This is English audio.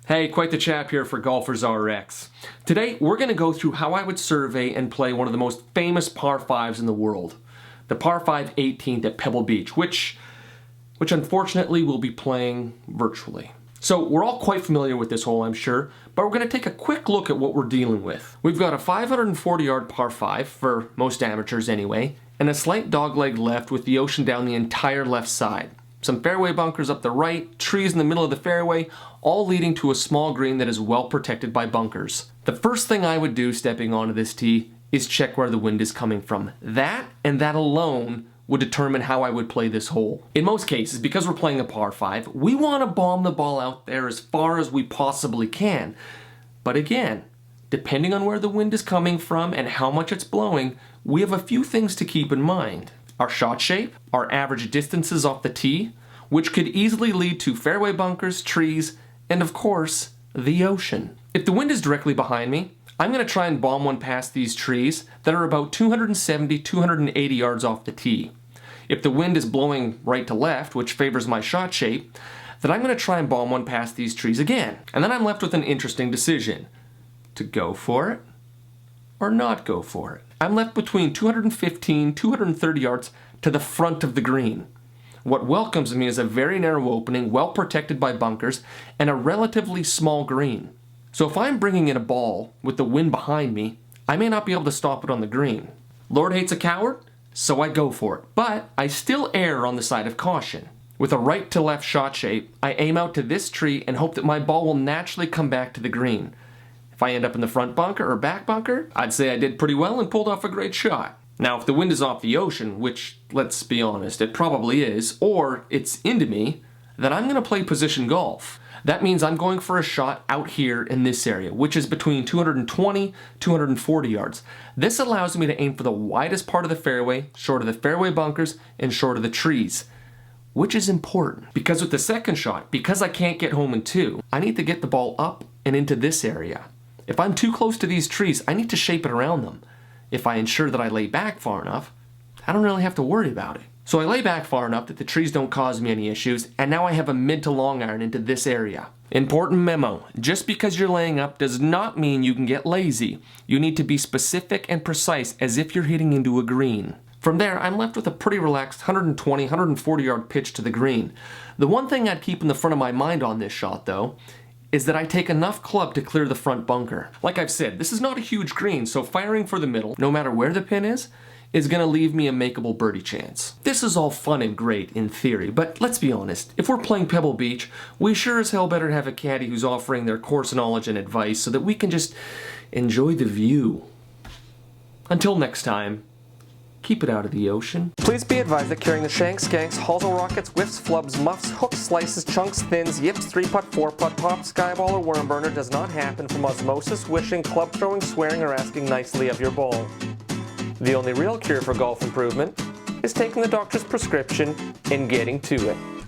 Hey, quite the chap here for GolfersRX. Today, we're going to go through how I would survey and play one of the most famous par 5s in the world. The par 5 18th at Pebble Beach, which unfortunately we'll be playing virtually. So we're all quite familiar with this hole, I'm sure, but we're going to take a quick look at what we're dealing with. We've got a 540-yard par 5, for most amateurs anyway, and a slight dogleg left with the ocean down the entire left side. Some fairway bunkers up the right, trees in the middle of the fairway, all leading to a small green that is well protected by bunkers. The first thing I would do stepping onto this tee is check where the wind is coming from. That, and that alone, would determine how I would play this hole. In most cases, because we're playing a par 5, we want to bomb the ball out there as far as we possibly can. But again, depending on where the wind is coming from and how much it's blowing, we have a few things to keep in mind. Our shot shape, our average distances off the tee, which could easily lead to fairway bunkers, trees, and of course, the ocean. If the wind is directly behind me, I'm going to try and bomb one past these trees that are about 270, 280 yards off the tee. If the wind is blowing right to left, which favors my shot shape, then I'm going to try and bomb one past these trees again. And then I'm left with an interesting decision. To go for it or not go for it. I'm left between 215, 230 yards to the front of the green. What welcomes me is a very narrow opening, well protected by bunkers, and a relatively small green. So if I'm bringing in a ball with the wind behind me, I may not be able to stop it on the green. Lord hates a coward, so I go for it. But I still err on the side of caution. With a right to left shot shape, I aim out to this tree and hope that my ball will naturally come back to the green. If I end up in the front bunker or back bunker, I'd say I did pretty well and pulled off a great shot. Now, if the wind is off the ocean, which, let's be honest, it probably is, or it's into me, then I'm going to play position golf. That means I'm going for a shot out here in this area, which is between 220, 240 yards. This allows me to aim for the widest part of the fairway, short of the fairway bunkers, and short of the trees. Which is important, because with the second shot, because I can't get home in two, I need to get the ball up and into this area. If I'm too close to these trees, I need to shape it around them. If I ensure that I lay back far enough, I don't really have to worry about it. So I lay back far enough that the trees don't cause me any issues, and now I have a mid to long iron into this area. Important memo, just because you're laying up does not mean you can get lazy. You need to be specific and precise as if you're hitting into a green. From there, I'm left with a pretty relaxed 120, 140 yard pitch to the green. The one thing I'd keep in the front of my mind on this shot, though, is that I take enough club to clear the front bunker. Like I've said, this is not a huge green, so firing for the middle, no matter where the pin is going to leave me a makeable birdie chance. This is all fun and great in theory, but let's be honest, if we're playing Pebble Beach, we sure as hell better have a caddy who's offering their course knowledge and advice so that we can just enjoy the view. Until next time, keep it out of the ocean. Please be advised that carrying the shanks, skanks, hosel rockets, whiffs, flubs, muffs, hooks, slices, chunks, thins, yips, 3-putt, 4-putt, pop, skyball, or worm burner does not happen from osmosis, wishing, club throwing, swearing, or asking nicely of your ball. The only real cure for golf improvement is taking the doctor's prescription and getting to it.